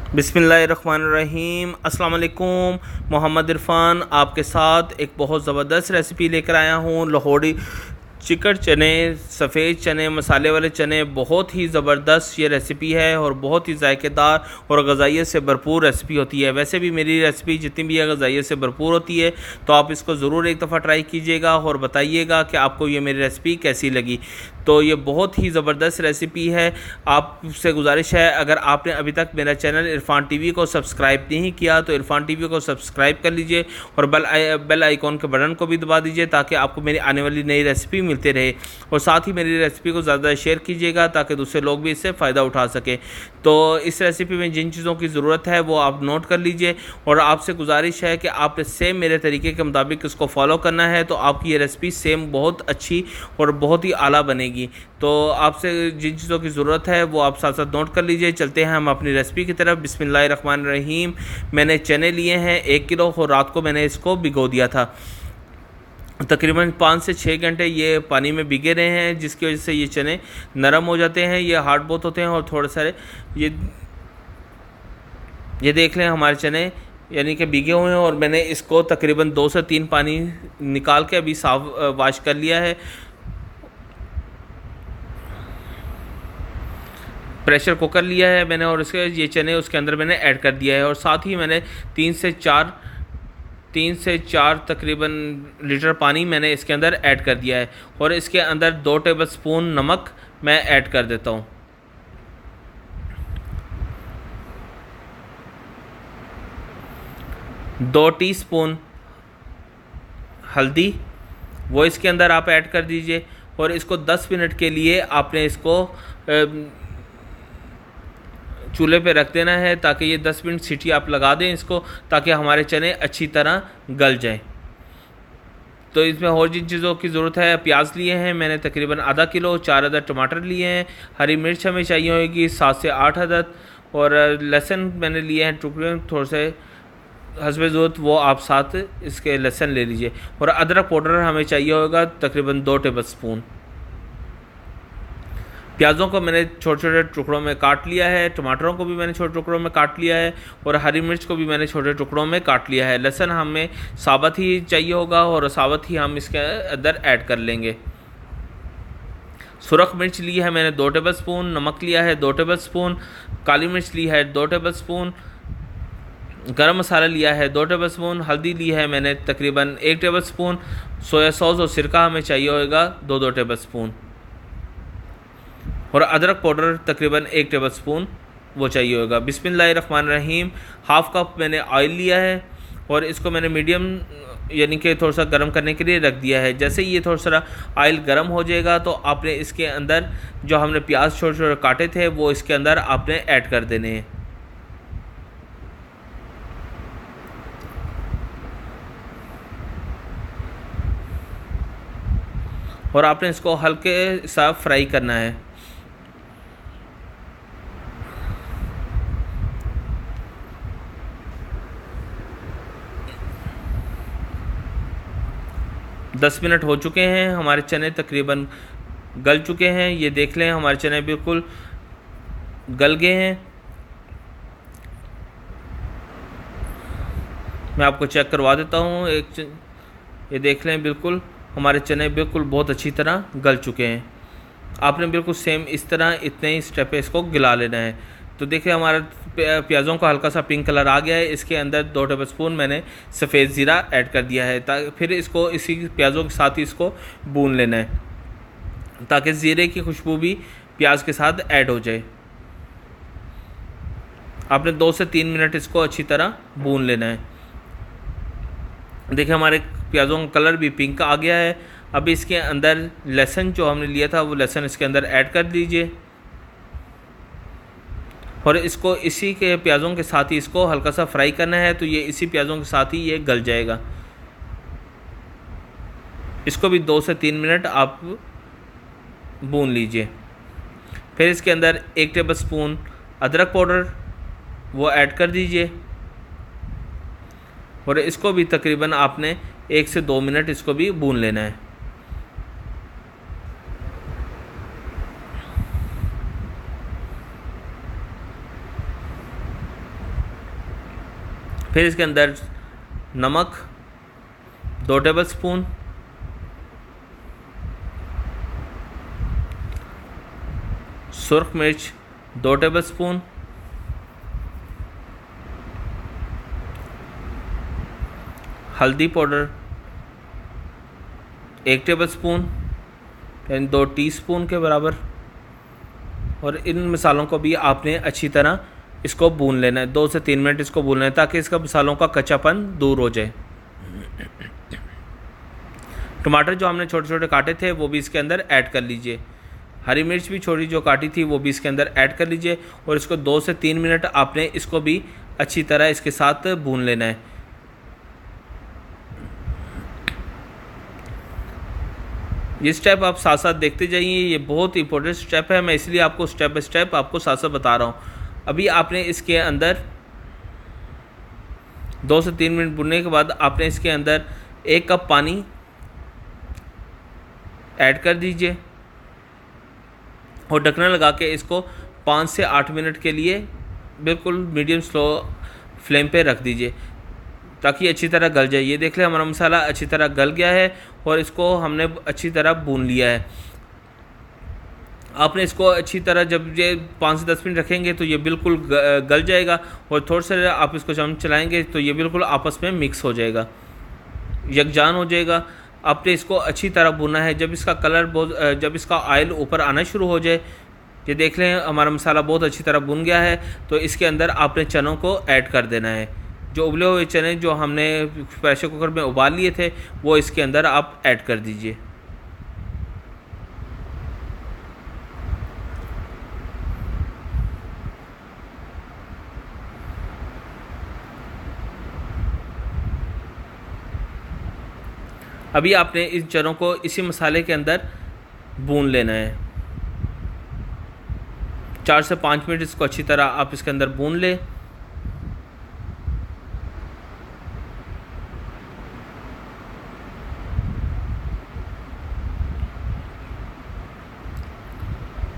बिस्मिल्लाहिर्रहमानिर्रहीम। अस्सलाम वालेकुम। मोहम्मद इरफान आपके साथ एक बहुत ज़बरदस्त रेसिपी लेकर आया हूँ। लाहौरी चिकन चने, सफ़ेद चने, मसाले वाले चने, बहुत ही ज़बरदस्त ये रेसिपी है और बहुत ही जायकेदार और ग़ज़ाइयत से भरपूर रेसिपी होती है। वैसे भी मेरी रेसिपी जितनी भी है ग़ज़ाइयत से भरपूर होती है, तो आप इसको ज़रूर एक दफ़ा ट्राई कीजिएगा और बताइएगा कि आपको ये मेरी रेसिपी कैसी लगी। तो ये बहुत ही ज़बरदस्त रेसिपी है। आपसे गुजारिश है, अगर आपने अभी तक मेरा चैनल इरफान टीवी को सब्सक्राइब नहीं किया तो इरफान टीवी को सब्सक्राइब कर लीजिए और बेल आइकॉन के बटन को भी दबा दीजिए ताकि आपको मेरी आने वाली नई रेसिपी मिलते रहे। और साथ ही मेरी रेसिपी को ज़्यादा शेयर कीजिएगा ताकि दूसरे लोग भी इससे फ़ायदा उठा सकें। तो इस रेसिपी में जिन चीज़ों की ज़रूरत है वो आप नोट कर लीजिए और आपसे गुजारिश है कि आपने सेम मेरे तरीके के मुताबिक इसको फॉलो करना है, तो आपकी ये रेसिपी सेम बहुत अच्छी और बहुत ही आला बनेगी। तो आपसे जिन चीज़ों की ज़रूरत है वो आप साथ साथ नोट कर लीजिए। चलते हैं हम अपनी रेसिपी की तरफ। बिस्मिल्लाहिर्रहमानिर्रहीम। मैंने चने लिए हैं 1 किलो और रात को मैंने इसको भिगो दिया था। तकरीबन 5 से 6 घंटे ये पानी में भीगे रहे हैं, जिसकी वजह से ये चने नरम हो जाते हैं। ये हार्ड बहुत होते हैं और थोड़े सारे ये देख लें हमारे चने यानी कि भीगे हुए हैं और मैंने इसको तकरीबन 2 से 3 पानी निकाल के अभी साफ वाश कर लिया है। प्रेशर कुकर लिया है मैंने और इसके ये चने उसके अंदर मैंने ऐड कर दिया है और साथ ही मैंने 3 से 4 तकरीबन लीटर पानी मैंने इसके अंदर ऐड कर दिया है और इसके अंदर 2 टेबलस्पून नमक मैं ऐड कर देता हूँ। दो टीस्पून हल्दी वो इसके अंदर आप ऐड कर दीजिए और इसको 10 मिनट के लिए आपने इसको चूल्हे पे रख देना है ताकि ये 10 मिनट सीटी आप लगा दें इसको, ताकि हमारे चने अच्छी तरह गल जाएं। तो इसमें और जिन चीज़ों की ज़रूरत है, प्याज लिए हैं मैंने तकरीबन आधा किलो, 4 अदद टमाटर लिए हैं, हरी मिर्च हमें चाहिए होगी 7 से 8 अदद और लहसुन मैंने लिए हैं टुकड़े थोड़े से हस्बे ज़रूरत, वो आप साथ इसके लहसुन ले लीजिए। और अदरक पाउडर हमें चाहिए होगा तकरीबन 2 टेबलस्पून। प्याज़ों को मैंने छोटे छोटे टुकड़ों में काट लिया है, टमाटरों को भी मैंने छोटे टुकड़ों में काट लिया है और हरी मिर्च को भी मैंने छोटे टुकड़ों में काट लिया है। लहसुन हमें साबुत ही चाहिए होगा और साबुत ही हम इसके अंदर ऐड कर लेंगे। सुरख मिर्च ली है मैंने 2 टेबलस्पून, नमक लिया है 2 टेबलस्पून, काली मिर्च ली है 2 टेबलस्पून, गरम मसाला लिया है 2 टेबलस्पून, हल्दी ली है मैंने तकरीबन 1 टेबलस्पून, सोया सॉस और सिरका हमें चाहिए होगा 2-2 टेबलस्पून और अदरक पाउडर तकरीबन 1 टेबलस्पून वो चाहिए होगा। बिस्मिल्लाहिर्रहमानिर्रहीम। हाफ़ कप मैंने ऑयल लिया है और इसको मैंने मीडियम यानी कि थोड़ा सा गर्म करने के लिए रख दिया है। जैसे ही ये थोड़ा सा ऑयल गर्म हो जाएगा तो आपने इसके अंदर जो हमने प्याज छोटे छोटे काटे थे वो इसके अंदर आपने ऐड कर देने हैं। और आपने इसको हल्के सा फ्राई करना है। दस मिनट हो चुके हैं, हमारे चने तकरीबन गल चुके हैं। ये देख लें हमारे चने बिल्कुल गल गए हैं। मैं आपको चेक करवा देता हूँ ये देख लें बिल्कुल हमारे चने बिल्कुल बहुत अच्छी तरह गल चुके हैं। आपने बिल्कुल सेम इस तरह इतने ही स्टेप पे इसको गिला लेना है। तो देखिए हमारा प्याज़ों का हल्का सा पिंक कलर आ गया है। इसके अंदर 2 टेबलस्पून मैंने सफ़ेद ज़ीरा ऐड कर दिया है ताकि फिर इसको इसी प्याज़ों के साथ ही इसको भून लेना है ताकि ज़ीरे की खुशबू भी प्याज के साथ ऐड हो जाए। आपने 2 से 3 मिनट इसको अच्छी तरह भून लेना है। देखिए हमारे प्याज़ों का कलर भी पिंक आ गया है। अब इसके अंदर लहसुन जो हमने लिया था वो लहसुन इसके अंदर ऐड कर दीजिए और इसको इसी के प्याज़ों के साथ ही इसको हल्का सा फ्राई करना है। तो ये इसी प्याज़ों के साथ ही ये गल जाएगा। इसको भी 2 से 3 मिनट आप भून लीजिए। फिर इसके अंदर 1 टेबलस्पून अदरक पाउडर वो ऐड कर दीजिए और इसको भी तकरीबन आपने 1 से 2 मिनट इसको भी भून लेना है। फिर इसके अंदर नमक 2 टेबलस्पून, सुर्ख मिर्च 2 टेबलस्पून, हल्दी पाउडर 1 टेबलस्पून, यानी 2 टीस्पून के बराबर। और इन मसालों को भी आपने अच्छी तरह इसको भून लेना है, 2 से 3 मिनट इसको भूनना है ताकि इसका मसालों का कच्चापन दूर हो जाए। टमाटर जो हमने छोटे छोटे काटे थे वो भी इसके अंदर ऐड कर लीजिए। हरी मिर्च भी छोटी जो काटी थी वो भी इसके अंदर ऐड कर लीजिए और इसको 2 से 3 मिनट आपने इसको भी अच्छी तरह इसके साथ भून लेना है। ये स्टेप आप साथ साथ देखते जाइए, ये बहुत इंपॉर्टेंट स्टेप है, मैं इसलिए आपको स्टेप बाय स्टेप आपको साथ साथ बता रहा हूँ। अभी आपने इसके अंदर 2 से 3 मिनट भुनने के बाद आपने इसके अंदर 1 कप पानी ऐड कर दीजिए और ढक्कन लगा के इसको 5 से 8 मिनट के लिए बिल्कुल मीडियम स्लो फ्लेम पे रख दीजिए ताकि अच्छी तरह गल जाए। ये देख लें हमारा मसाला अच्छी तरह गल गया है और इसको हमने अच्छी तरह भून लिया है। आपने इसको अच्छी तरह जब ये 5 से 10 मिनट रखेंगे तो ये बिल्कुल गल जाएगा और थोड़ा सा आप इसको चम्मच चलाएंगे तो ये बिल्कुल आपस में मिक्स हो जाएगा, यकजान हो जाएगा। आपने इसको अच्छी तरह भुना है। जब इसका कलर जब इसका ऑयल ऊपर आना शुरू हो जाए, ये देख लें हमारा मसाला बहुत अच्छी तरह भुन गया है, तो इसके अंदर आपने चनों को ऐड कर देना है। जो उबले हुए चने जो हमने प्रेशर कुकर में उबाल लिए थे वो इसके अंदर आप ऐड कर दीजिए। अभी आपने इन चनों को इसी मसाले के अंदर भून लेना है। 4 से 5 मिनट इसको अच्छी तरह आप इसके अंदर भून लें।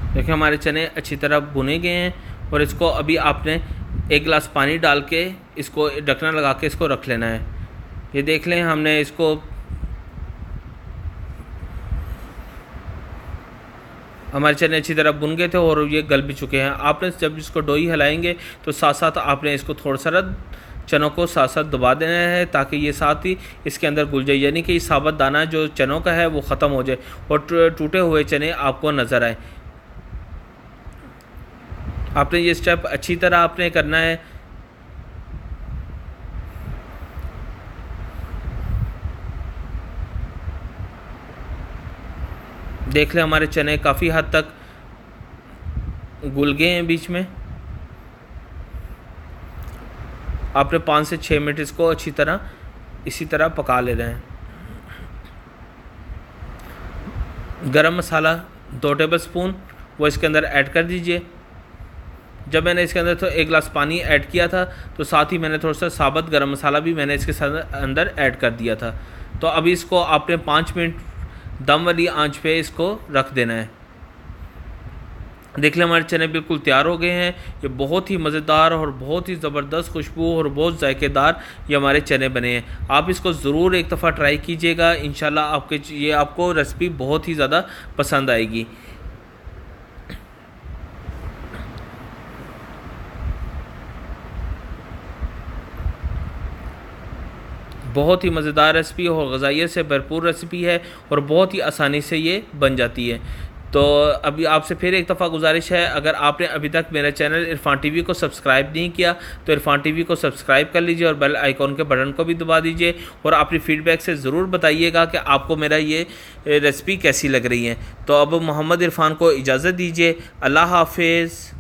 देखिए हमारे चने अच्छी तरह भुने गए हैं और इसको अभी आपने 1 गिलास पानी डाल के इसको ढक्कन लगा के इसको रख लेना है। ये देख लें हमने इसको हमारे चने अच्छी तरह भुन गए थे और ये गल भी चुके हैं। आपने जब इसको डोई हिलाएंगे तो साथ साथ आपने इसको थोड़ा सा चनों को साथ साथ दबा देना है ताकि ये साथ ही इसके अंदर घुल जाए, यानी कि साबुत दाना जो चनों का है वो ख़त्म हो जाए और टूटे हुए चने आपको नज़र आए। आपने ये स्टेप अच्छी तरह आपने करना है। देख लें हमारे चने काफ़ी हद तक घुल गए हैं। बीच में आपने 5 से 6 मिनट इसको अच्छी तरह इसी तरह पका लेना है। गरम मसाला 2 टेबलस्पून वो इसके अंदर ऐड कर दीजिए। जब मैंने इसके अंदर तो 1 गिलास पानी ऐड किया था तो साथ ही मैंने थोड़ा सा साबुत गरम मसाला भी मैंने इसके अंदर ऐड कर दिया था। तो अभी इसको आपने 5 मिनट दम वाली आंच पे इसको रख देना है। देख लें हमारे चने बिल्कुल तैयार हो गए हैं। ये बहुत ही मज़ेदार और बहुत ही ज़बरदस्त खुशबू और बहुत जायकेदार ये हमारे चने बने हैं। आप इसको ज़रूर एक दफ़ा ट्राई कीजिएगा, इंशाल्लाह आपको रेसिपी बहुत ही ज़्यादा पसंद आएगी। बहुत ही मज़ेदार रेसिपी और ग़ज़ाइयत से भरपूर रेसिपी है और बहुत ही आसानी से ये बन जाती है। तो अभी आपसे फिर एक दफ़ा गुजारिश है, अगर आपने अभी तक मेरा चैनल इरफान टीवी को सब्सक्राइब नहीं किया तो इरफान टीवी को सब्सक्राइब कर लीजिए और बेल आइकॉन के बटन को भी दबा दीजिए और अपनी फ़ीडबैक से ज़रूर बताइएगा कि आपको मेरा ये रेसिपी कैसी लग रही है। तो अब मोहम्मद इरफान को इजाज़त दीजिए। अल्लाह हाफिज़।